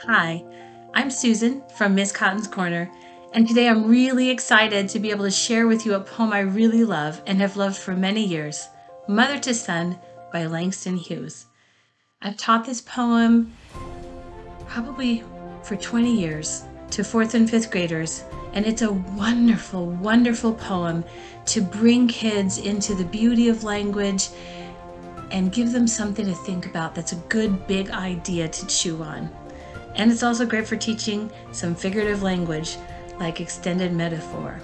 Hi, I'm Susan from Miss Cotton's Corner, and today I'm really excited to be able to share with you a poem I really love and have loved for many years, Mother to Son by Langston Hughes. I've taught this poem probably for 20 years to 4th and 5th graders, and it's a wonderful, wonderful poem to bring kids into the beauty of language and give them something to think about that's a good big idea to chew on. And it's also great for teaching some figurative language like extended metaphor.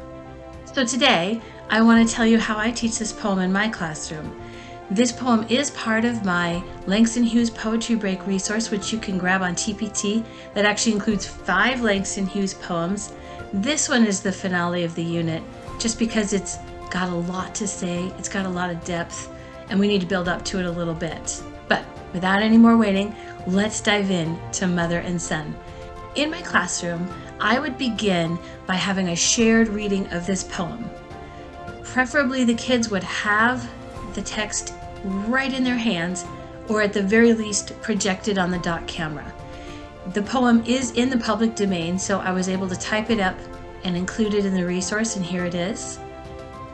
So today, I want to tell you how I teach this poem in my classroom. This poem is part of my Langston Hughes Poetry Break resource, which you can grab on TPT, that actually includes 5 Langston Hughes poems. This one is the finale of the unit, just because it's got a lot to say, it's got a lot of depth, and we need to build up to it a little bit. But without any more waiting, let's dive in to Mother and Son. In my classroom, I would begin by having a shared reading of this poem. Preferably the kids would have the text right in their hands, or at the very least projected on the dot camera. The poem is in the public domain, so I was able to type it up and include it in the resource, and here it is.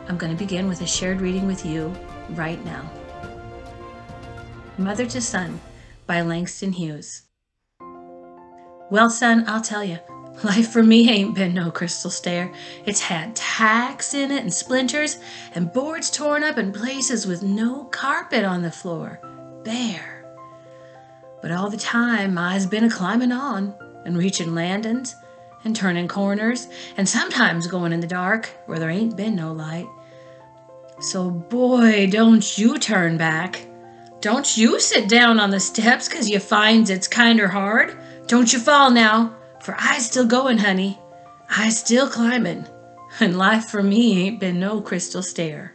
I'm going to begin with a shared reading with you right now. Mother to Son by Langston Hughes. Well, son, I'll tell you, life for me ain't been no crystal stair. It's had tacks in it and splinters and boards torn up and places with no carpet on the floor, bare. But all the time I's been a-climbing on and reaching landings and turning corners and sometimes going in the dark where there ain't been no light. So boy, don't you turn back. Don't you sit down on the steps 'cause you finds it's kinder hard. Don't you fall now, for I's still going, honey. I's still climbing, and life for me ain't been no crystal stair.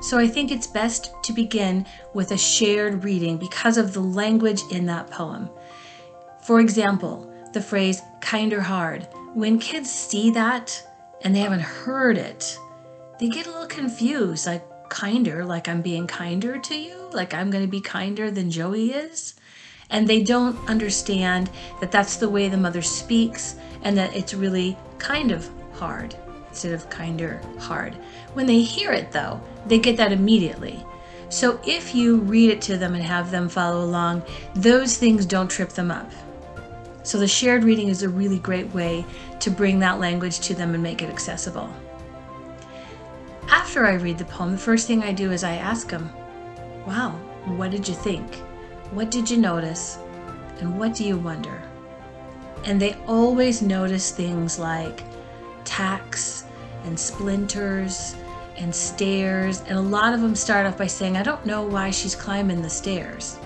So I think it's best to begin with a shared reading because of the language in that poem. For example, the phrase kinder hard. When kids see that and they haven't heard it, they get a little confused, like kinder, like I'm being kinder to you, like I'm going to be kinder than Joey is. And they don't understand that that's the way the mother speaks and that it's really kind of hard instead of kinder hard. When they hear it though, they get that immediately. So if you read it to them and have them follow along, those things don't trip them up. So the shared reading is a really great way to bring that language to them and make it accessible. After I read the poem, the first thing I do is I ask them, wow, what did you think? What did you notice? And what do you wonder? And they always notice things like tacks and splinters and stairs. And a lot of them start off by saying, I don't know why she's climbing the stairs.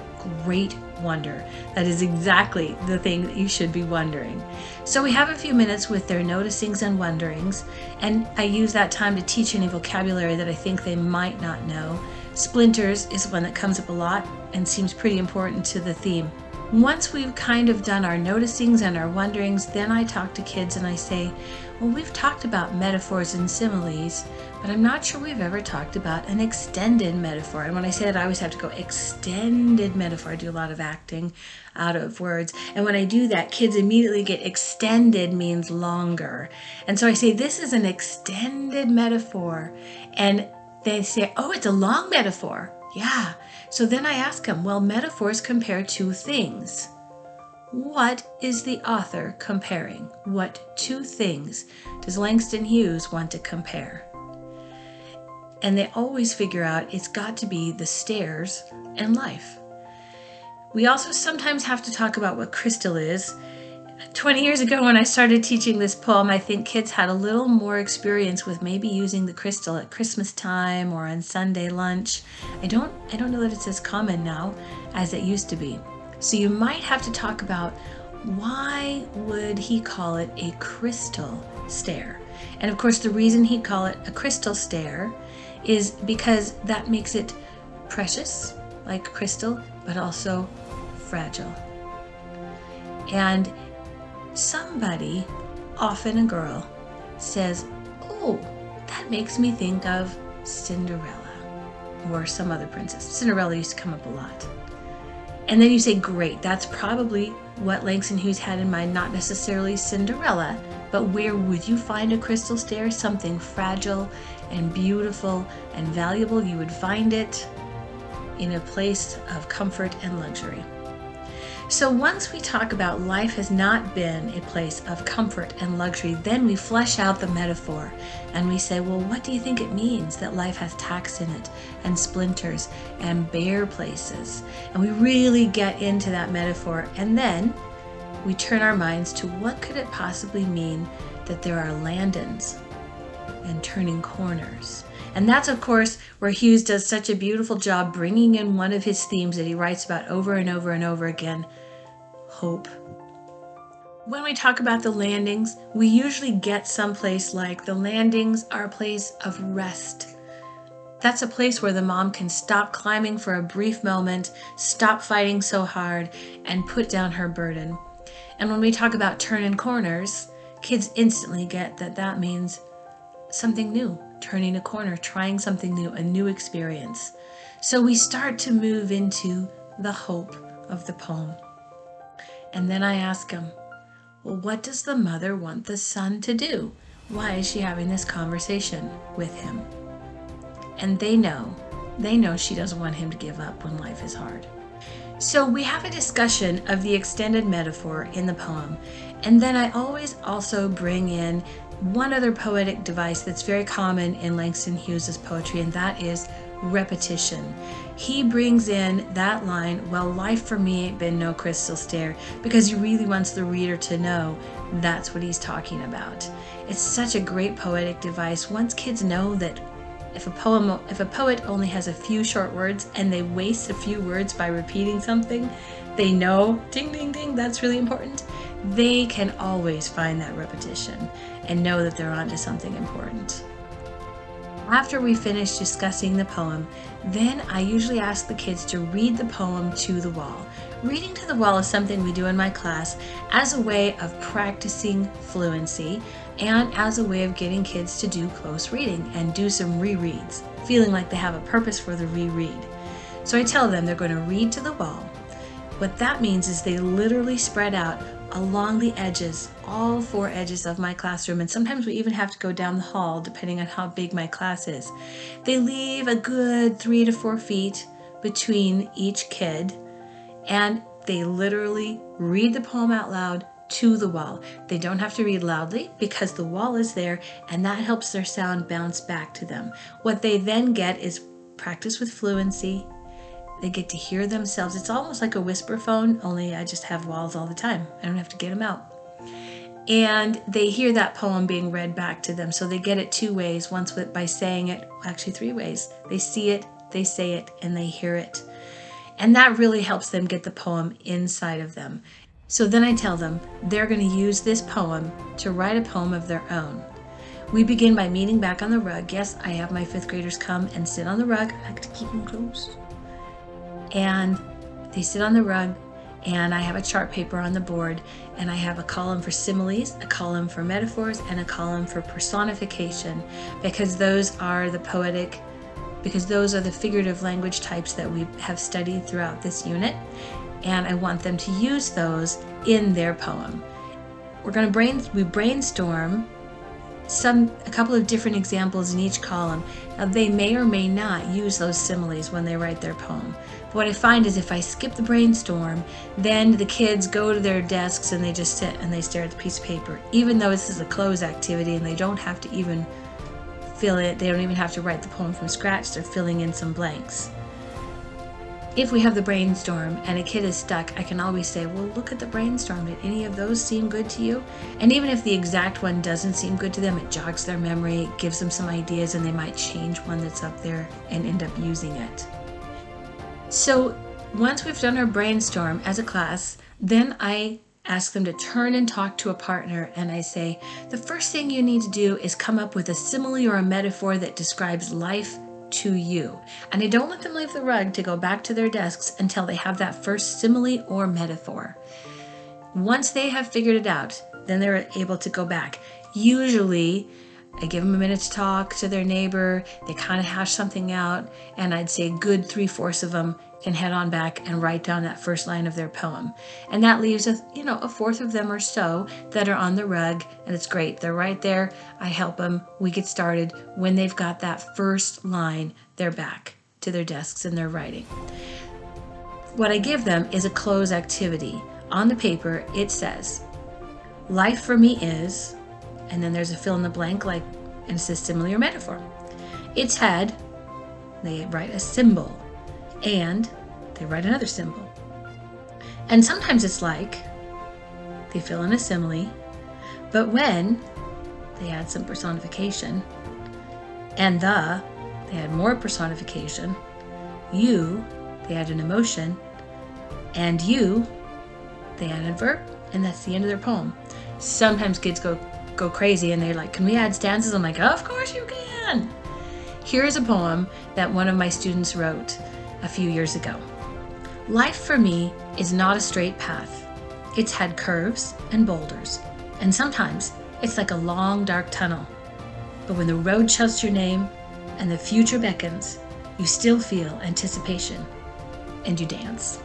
Great wonder. That is exactly the thing that you should be wondering. So we have a few minutes with their noticings and wonderings, and I use that time to teach any vocabulary that I think they might not know. Splinters is one that comes up a lot and seems pretty important to the theme. Once we've kind of done our noticings and our wonderings, then I talk to kids and I say, well, we've talked about metaphors and similes, but I'm not sure we've ever talked about an extended metaphor. And when I say that, I always have to go extended metaphor. I do a lot of acting out of words. And when I do that, kids immediately get extended means longer. And so I say, this is an extended metaphor. And they say, oh, it's a long metaphor. Yeah. So then I ask them, well, metaphors compare two things. What is the author comparing? What two things does Langston Hughes want to compare? And they always figure out it's got to be the stairs and life. We also sometimes have to talk about what crystal is. 20 years ago when I started teaching this poem, I think kids had a little more experience with maybe using the crystal at Christmas time or on Sunday lunch. I don't know that it's as common now as it used to be. So you might have to talk about why would he call it a crystal stair? And of course the reason he'd call it a crystal stair is because that makes it precious, like crystal, but also fragile. And somebody, often a girl, says, oh, that makes me think of Cinderella or some other princess. Cinderella used to come up a lot. And then you say, great, that's probably what Langston Hughes had in mind, not necessarily Cinderella, but where would you find a crystal stair? Something fragile and beautiful and valuable. You would find it in a place of comfort and luxury. So once we talk about life has not been a place of comfort and luxury, then we flesh out the metaphor and we say, well, what do you think it means that life has tacks in it and splinters and bare places? And we really get into that metaphor, and then we turn our minds to what could it possibly mean that there are landings and turning corners. And that's, of course, where Hughes does such a beautiful job bringing in one of his themes that he writes about over and over and over again: hope. When we talk about the landings, we usually get someplace like the landings are a place of rest. That's a place where the mom can stop climbing for a brief moment, stop fighting so hard, and put down her burden. And when we talk about turning corners, kids instantly get that that means something new, turning a corner, trying something new, a new experience. So we start to move into the hope of the poem. And then I ask him, well, what does the mother want the son to do? Why is she having this conversation with him? And they know she doesn't want him to give up when life is hard. So we have a discussion of the extended metaphor in the poem. And then I always also bring in one other poetic device that's very common in Langston Hughes's poetry, and that is repetition. He brings in that line, well, life for me ain't been no crystal stair, because he really wants the reader to know that's what he's talking about. It's such a great poetic device. Once kids know that if a poet only has a few short words and they waste a few words by repeating something, they know, ding, ding, ding, that's really important. They can always find that repetition and know that they're onto something important. After we finish discussing the poem, then I usually ask the kids to read the poem to the wall. Reading to the wall is something we do in my class as a way of practicing fluency and as a way of getting kids to do close reading and do some rereads, feeling like they have a purpose for the reread. So I tell them they're going to read to the wall. What that means is they literally spread out along the edges, all four edges of my classroom, and sometimes we even have to go down the hall depending on how big my class is. They leave a good 3 to 4 feet between each kid, and they literally read the poem out loud to the wall. They don't have to read loudly because the wall is there, and that helps their sound bounce back to them. What they then get is practice with fluency. They get to hear themselves. It's almost like a whisper phone, only I just have walls all the time. I don't have to get them out. And they hear that poem being read back to them. So they get it 2 ways, once by saying it, actually 3 ways. They see it, they say it, and they hear it. And that really helps them get the poem inside of them. So then I tell them they're going to use this poem to write a poem of their own. We begin by meeting back on the rug. Yes, I have my 5th graders come and sit on the rug. I like to keep them close. And they sit on the rug, and I have a chart paper on the board, and I have a column for similes, a column for metaphors, and a column for personification, because those are the figurative language types that we have studied throughout this unit, and I want them to use those in their poem. We brainstorm a couple of different examples in each column. Now they may or may not use those similes when they write their poem. But what I find is if I skip the brainstorm, then the kids go to their desks and they just sit and they stare at the piece of paper, even though this is a closed activity and they don't have to even fill it, they don't even have to write the poem from scratch, they're filling in some blanks. If we have the brainstorm and a kid is stuck, I can always say, well, look at the brainstorm. Did any of those seem good to you? And even if the exact one doesn't seem good to them, it jogs their memory, gives them some ideas, and they might change one that's up there and end up using it. So once we've done our brainstorm as a class, then I ask them to turn and talk to a partner, and I say, the first thing you need to do is come up with a simile or a metaphor that describes life to you. And I don't let them leave the rug to go back to their desks until they have that first simile or metaphor. Once they have figured it out, then they're able to go back. Usually I give them a minute to talk to their neighbor. They kind of hash something out, and I'd say a good 3/4 of them can head on back and write down that first line of their poem. And that leaves a fourth of them or so that are on the rug, and it's great. They're right there. I help them. We get started. When they've got that first line, they're back to their desks and they're writing. What I give them is a close activity. On the paper, it says, life for me is, and then there's a fill in the blank, like, and it's a simile or metaphor. Its head, they write a symbol, and they write another symbol. And sometimes it's like, they fill in a simile, but when they add some personification, and they add more personification, they add an emotion, and they add a verb, and that's the end of their poem. Sometimes kids go crazy and they're like, can we add stanzas? I'm like, of course you can. Here's a poem that one of my students wrote a few years ago. Life for me is not a straight path. It's had curves and boulders, and sometimes it's like a long dark tunnel. But when the road shouts your name and the future beckons, you still feel anticipation and you dance.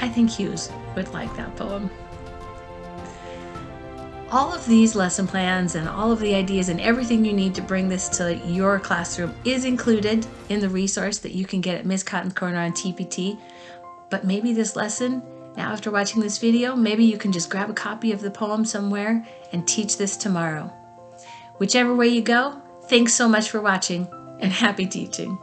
I think Hughes would like that poem. All of these lesson plans and all of the ideas and everything you need to bring this to your classroom is included in the resource that you can get at Ms. Cotton's Corner on TPT. But maybe this lesson, now after watching this video, maybe you can just grab a copy of the poem somewhere and teach this tomorrow. Whichever way you go, thanks so much for watching and happy teaching.